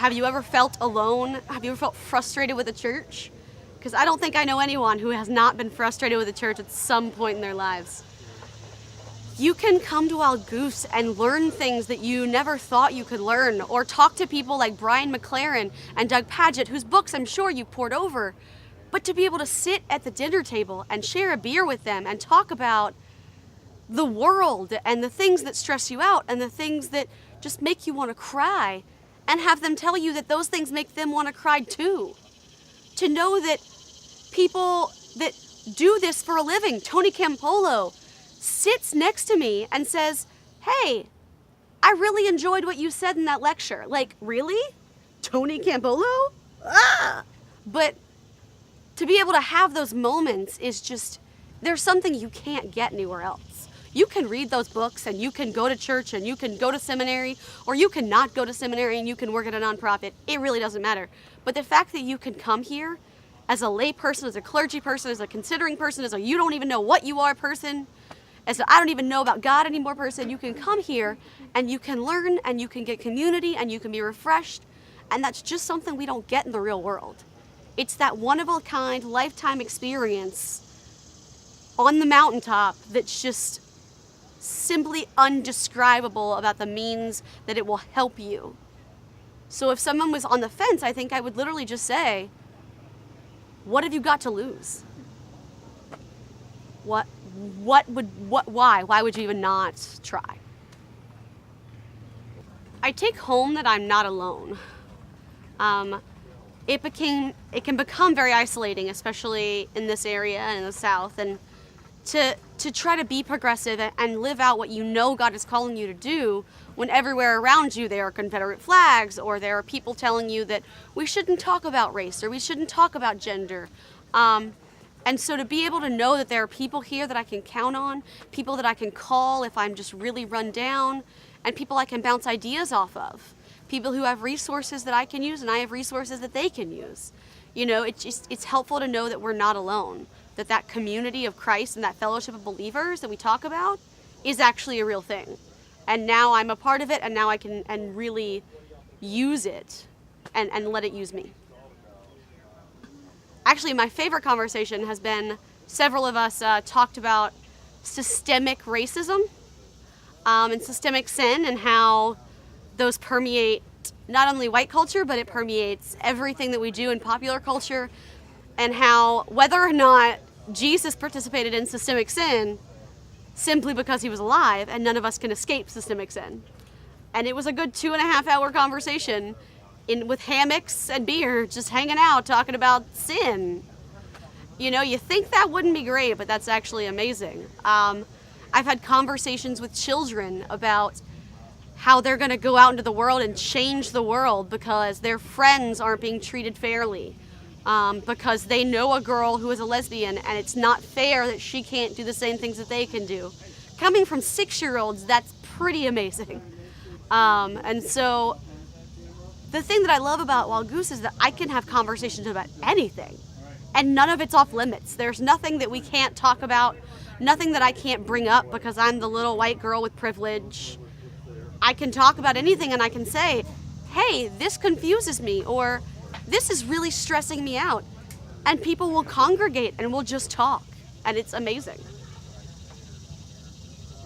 Have you ever felt alone? Have you ever felt frustrated with the church? Because I don't think I know anyone who has not been frustrated with the church at some point in their lives. You can come to Wild Goose and learn things that you never thought you could learn, or talk to people like Brian McLaren and Doug Paget, whose books I'm sure you poured over. But to be able to sit at the dinner table and share a beer with them and talk about the world and the things that stress you out and the things that just make you want to cry, and have them tell you that those things make them want to cry too. To know that people that do this for a living, Tony Campolo, sits next to me and says, hey, I really enjoyed what you said in that lecture. Like, really? Tony Campolo? Ah! But to be able to have those moments is just, there's something you can't get anywhere else. You can read those books and you can go to church and you can go to seminary, or you can not go to seminary and you can work at a nonprofit. It really doesn't matter. But the fact that you can come here as a lay person, as a clergy person, as a considering person, as a you don't even know what you are person, as a I don't even know about God anymore person, you can come here and you can learn and you can get community and you can be refreshed. And that's just something we don't get in the real world. It's that one-of-a-kind, lifetime experience on the mountaintop that's just simply undescribable about the means that it will help you. So if someone was on the fence, I think I would literally just say, what have you got to lose? Why would you even not try? I take home that I'm not alone. It can become very isolating, especially in this area and in the South, and to try to be progressive and live out what you know God is calling you to do when everywhere around you there are Confederate flags, or there are people telling you that we shouldn't talk about race or we shouldn't talk about gender. And so to be able to know that there are people here that I can count on, people that I can call if I'm just really run down, and people I can bounce ideas off of, people who have resources that I can use and I have resources that they can use. You know, it's helpful to know that we're not alone, that community of Christ and that fellowship of believers that we talk about is actually a real thing. And now I'm a part of it, and now I can and really use it and let it use me. Actually, my favorite conversation has been several of us talked about systemic racism and systemic sin, and how those permeate not only white culture, but it permeates everything that we do in popular culture, and how whether or not Jesus participated in systemic sin simply because he was alive, and none of us can escape systemic sin. And it was a good 2.5 hour conversation with hammocks and beer, just hanging out, talking about sin. You know, you think that wouldn't be great, but that's actually amazing. I've had conversations with children about how they're going to go out into the world and change the world because their friends aren't being treated fairly, because they know a girl who is a lesbian and it's not fair that she can't do the same things that they can do. Coming from 6-year-olds, that's pretty amazing. And so the thing that I love about Wild Goose is that I can have conversations about anything, and none of it's off limits. There's nothing that we can't talk about, nothing that I can't bring up because I'm the little white girl with privilege. I can talk about anything, and I can say, hey, this confuses me, or this is really stressing me out. And people will congregate and we'll just talk, and it's amazing.